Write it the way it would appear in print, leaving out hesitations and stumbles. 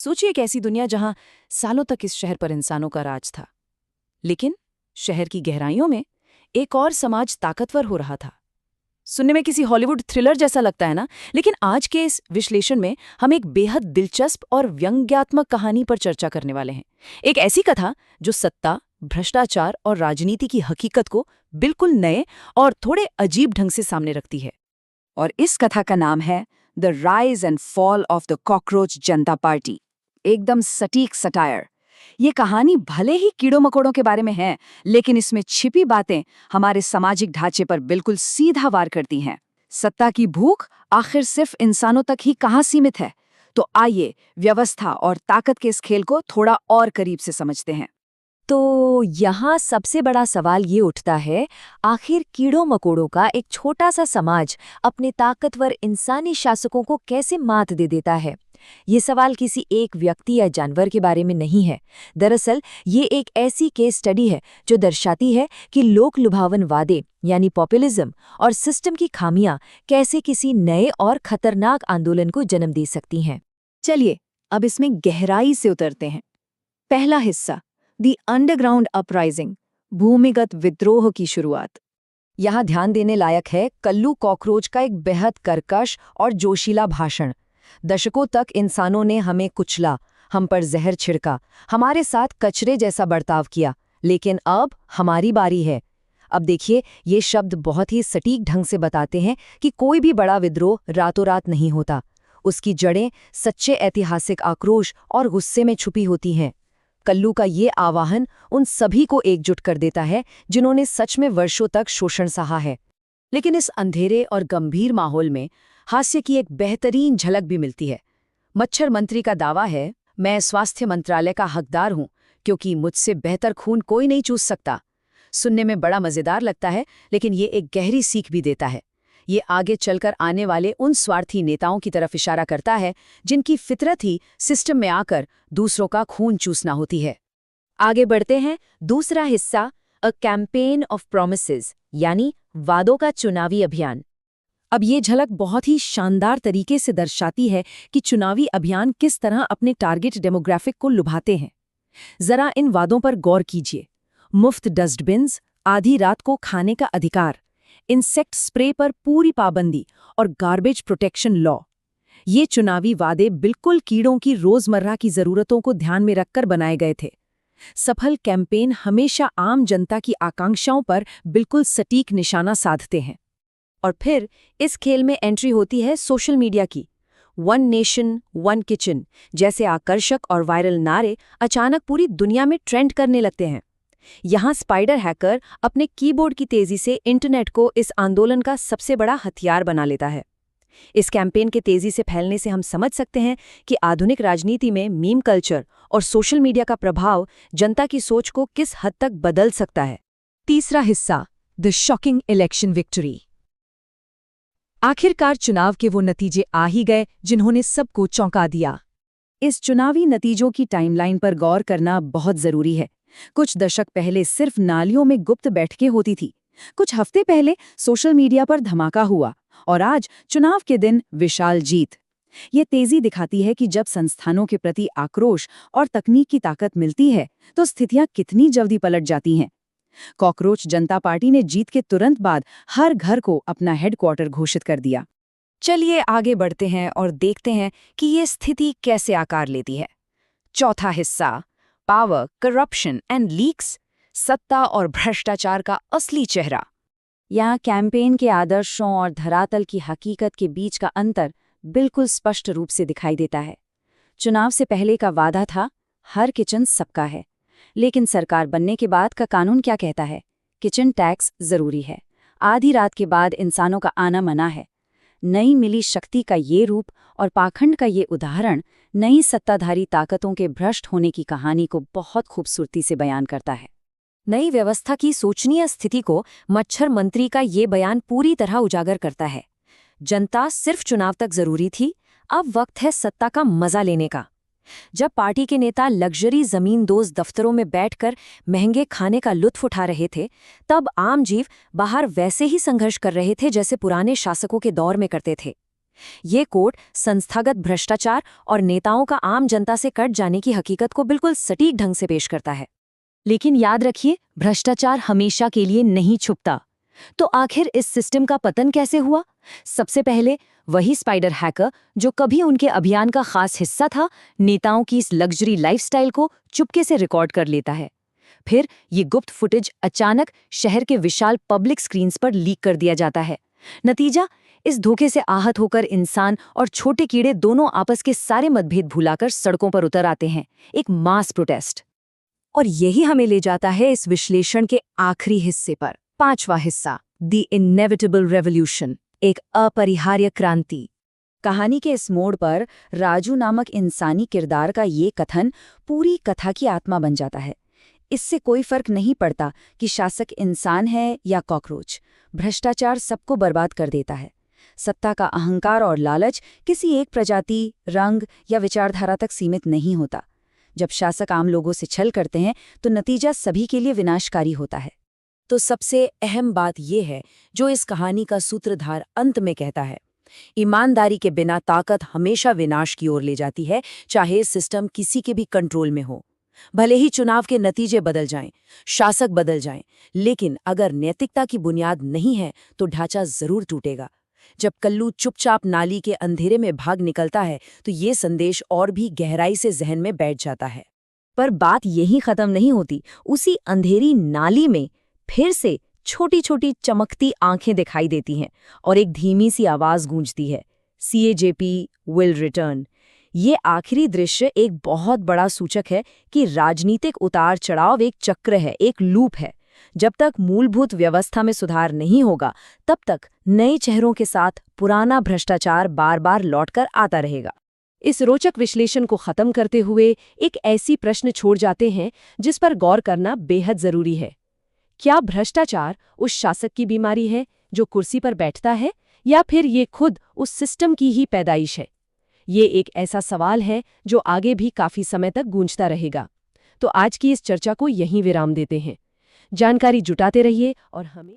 सोचिए एक ऐसी दुनिया जहां सालों तक इस शहर पर इंसानों का राज था, लेकिन शहर की गहराइयों में एक और समाज ताकतवर हो रहा था। सुनने में किसी हॉलीवुड थ्रिलर जैसा लगता है ना, लेकिन आज के इस विश्लेषण में हम एक बेहद दिलचस्प और व्यंग्यात्मक कहानी पर चर्चा करने वाले हैं। एक ऐसी कथा जो सत्ता, भ्रष्टाचार और राजनीति की हकीकत को बिल्कुल नए और थोड़े अजीब ढंग से सामने रखती है। और इस कथा का नाम है the rise and fall of the cockroach Janata party. एकदम सटीक सटायर। ये कहानी भले ही कीड़ों मकोड़ों के बारे में है, लेकिन इसमें छिपी बातें हमारे सामाजिक ढांचे पर बिल्कुल सीधा वार करती हैं। सत्ता की भूख आखिर सिर्फ इंसानों तक ही कहाँ सीमित है? तो आइए व्यवस्था और ताकत के इस खेल को थोड़ा और करीब से समझते हैं। तो यहाँ सबसे बड़ा सवाल ये उठता है, आखिर कीड़ों मकोड़ों का एक छोटा सा समाज अपने ताकतवर इंसानी शासकों को कैसे मात दे देता है? ये सवाल किसी एक व्यक्ति या जानवर के बारे में नहीं है। दरअसल ये एक ऐसी केस स्टडी है जो दर्शाती है कि लोक लुभावन वादे यानी पॉपुलिज्म और सिस्टम की खामियां कैसे किसी नए और खतरनाक आंदोलन को जन्म दे सकती हैं। चलिए अब इसमें गहराई से उतरते हैं। पहला हिस्सा, द अंडरग्राउंड अपराइजिंग, भूमिगत विद्रोह की शुरुआत। यहाँ ध्यान देने लायक है कल्लू कॉकरोच का एक बेहद कर्कश और जोशीला भाषण। दशकों तक इंसानों ने हमें कुचला, हम पर जहर छिड़का, हमारे साथ कचरे जैसा बर्ताव किया, लेकिन अब हमारी बारी है। अब देखिए, ये शब्द बहुत ही सटीक ढंग से बताते हैं कि कोई भी बड़ा विद्रोह रातों रात नहीं होता। उसकी जड़ें सच्चे ऐतिहासिक आक्रोश और गुस्से में छुपी होती हैं। कल्लू का ये आवाहन उन सभी को एकजुट कर देता है जिन्होंने सच में वर्षों तक शोषण सहा है। लेकिन इस अंधेरे और गंभीर माहौल में हास्य की एक बेहतरीन झलक भी मिलती है। मच्छर मंत्री का दावा है, मैं स्वास्थ्य मंत्रालय का हकदार हूं क्योंकि मुझसे बेहतर खून कोई नहीं चूस सकता। सुनने में बड़ा मजेदार लगता है, लेकिन ये एक गहरी सीख भी देता है। ये आगे चलकर आने वाले उन स्वार्थी नेताओं की तरफ इशारा करता है जिनकी फितरत ही सिस्टम में आकर दूसरों का खून चूसना होती है। आगे बढ़ते हैं। दूसरा हिस्सा, अ कैंपेन ऑफ प्रोमिसेस यानी वादों का चुनावी अभियान। अब ये झलक बहुत ही शानदार तरीके से दर्शाती है कि चुनावी अभियान किस तरह अपने टारगेट डेमोग्राफिक को लुभाते हैं। जरा इन वादों पर गौर कीजिए। मुफ्त डस्टबिन्स, आधी रात को खाने का अधिकार, इंसेक्ट स्प्रे पर पूरी पाबंदी और गार्बेज प्रोटेक्शन लॉ। ये चुनावी वादे बिल्कुल कीड़ों की रोजमर्रा की जरूरतों को ध्यान में रखकर बनाए गए थे। सफल कैंपेन हमेशा आम जनता की आकांक्षाओं पर बिल्कुल सटीक निशाना साधते हैं। और फिर इस खेल में एंट्री होती है सोशल मीडिया की। वन नेशन वन किचन जैसे आकर्षक और वायरल नारे अचानक पूरी दुनिया में ट्रेंड करने लगते हैं। यहाँ स्पाइडर हैकर अपने कीबोर्ड की तेजी से इंटरनेट को इस आंदोलन का सबसे बड़ा हथियार बना लेता है। इस कैंपेन के तेजी से फैलने से हम समझ सकते हैं कि आधुनिक राजनीति में मीम कल्चर और सोशल मीडिया का प्रभाव जनता की सोच को किस हद तक बदल सकता है। तीसरा हिस्सा, द शॉकिंग इलेक्शन विक्ट्री। आखिरकार चुनाव के वो नतीजे आ ही गए जिन्होंने सबको चौंका दिया। इस चुनावी नतीजों की टाइमलाइन पर गौर करना बहुत जरूरी है। कुछ दशक पहले सिर्फ नालियों में गुप्त बैठकें होती थी, कुछ हफ्ते पहले सोशल मीडिया पर धमाका हुआ, और आज चुनाव के दिन विशाल जीत। ये तेजी दिखाती है कि जब संस्थानों के प्रति आक्रोश और तकनीक की ताकत मिलती है तो स्थितियां कितनी जल्दी पलट जाती हैं। कॉकरोच जनता पार्टी ने जीत के तुरंत बाद हर घर को अपना हेडक्वार्टर घोषित कर दिया। चलिए आगे बढ़ते हैं और देखते हैं कि ये स्थिति कैसे आकार लेती है। चौथा हिस्सा, पावर, करप्शन एंड लीक्स, सत्ता और भ्रष्टाचार का असली चेहरा। यहाँ कैंपेन के आदर्शों और धरातल की हकीकत के बीच का अंतर बिल्कुल स्पष्ट रूप से दिखाई देता है। चुनाव से पहले का वादा था, हर किचन सबका है, लेकिन सरकार बनने के बाद का कानून क्या कहता है? किचन टैक्स जरूरी है, आधी रात के बाद इंसानों का आना मना है। नई मिली शक्ति का ये रूप और पाखंड का ये उदाहरण नई सत्ताधारी ताकतों के भ्रष्ट होने की कहानी को बहुत खूबसूरती से बयान करता है। नई व्यवस्था की सोचनीय स्थिति को मच्छर मंत्री का ये बयान पूरी तरह उजागर करता है। जनता सिर्फ चुनाव तक जरूरी थी, अब वक्त है सत्ता का मजा लेने का। जब पार्टी के नेता लग्जरी जमींदोज दफ्तरों में बैठकर महंगे खाने का लुत्फ उठा रहे थे, तब आम जीव बाहर वैसे ही संघर्ष कर रहे थे जैसे पुराने शासकों के दौर में करते थे। ये कोड संस्थागत भ्रष्टाचार और नेताओं का आम जनता से कट जाने की हकीकत को बिल्कुल सटीक ढंग से पेश करता है। लेकिन याद रखिए, भ्रष्टाचार हमेशा के लिए नहीं छुपता। तो आखिर इस सिस्टम का पतन कैसे हुआ? सबसे पहले वही स्पाइडर हैकर जो कभी उनके अभियान का खास हिस्सा था, नेताओं की इस लग्जरी लाइफस्टाइल को चुपके से रिकॉर्ड कर लेता है। फिर ये गुप्त फुटेज अचानक शहर के विशाल पब्लिक स्क्रीन्स पर लीक कर दिया जाता है। नतीजा, इस धोखे से आहत होकर इंसान और छोटे कीड़े दोनों आपस के सारे मतभेद भुलाकर सड़कों पर उतर आते हैं, एक मास प्रोटेस्ट। और यही हमें ले जाता है इस विश्लेषण के आखिरी हिस्से पर, 5वां हिस्सा, द इनएविटेबल रेवोल्यूशन, एक अपरिहार्य क्रांति। कहानी के इस मोड़ पर राजू नामक इंसानी किरदार का ये कथन पूरी कथा की आत्मा बन जाता है। इससे कोई फर्क नहीं पड़ता कि शासक इंसान है या कॉकरोच, भ्रष्टाचार सबको बर्बाद कर देता है। सत्ता का अहंकार और लालच किसी एक प्रजाति, रंग या विचारधारा तक सीमित नहीं होता। जब शासक आम लोगों से छल करते हैं तो नतीजा सभी के लिए विनाशकारी होता है। तो सबसे अहम बात यह है जो इस कहानी का सूत्रधार अंत में कहता है, ईमानदारी के बिना ताकत हमेशा विनाश की ओर ले जाती है, चाहे सिस्टम किसी के भी कंट्रोल में हो। भले ही चुनाव के नतीजे बदल जाएं, शासक बदल जाएं, लेकिन अगर नैतिकता की बुनियाद नहीं है तो ढांचा जरूर टूटेगा। जब कल्लू चुपचाप नाली के अंधेरे में भाग निकलता है तो ये संदेश और भी गहराई से जहन में बैठ जाता है। पर बात यहीं खत्म नहीं होती। उसी अंधेरी नाली में फिर से छोटी छोटी चमकती आंखें दिखाई देती हैं और एक धीमी सी आवाज गूंजती है, CAJP विल रिटर्न। ये आखिरी दृश्य एक बहुत बड़ा सूचक है कि राजनीतिक उतार चढ़ाव एक चक्र है, एक लूप है। जब तक मूलभूत व्यवस्था में सुधार नहीं होगा, तब तक नए चेहरों के साथ पुराना भ्रष्टाचार बार बार लौटकर आता रहेगा। इस रोचक विश्लेषण को खत्म करते हुए एक ऐसी प्रश्न छोड़ जाते हैं जिस पर गौर करना बेहद जरूरी है। क्या भ्रष्टाचार उस शासक की बीमारी है जो कुर्सी पर बैठता है, या फिर ये खुद उस सिस्टम की ही पैदाइश है? ये एक ऐसा सवाल है जो आगे भी काफी समय तक गूंजता रहेगा। तो आज की इस चर्चा को यहीं विराम देते हैं। जानकारी जुटाते रहिए और हमें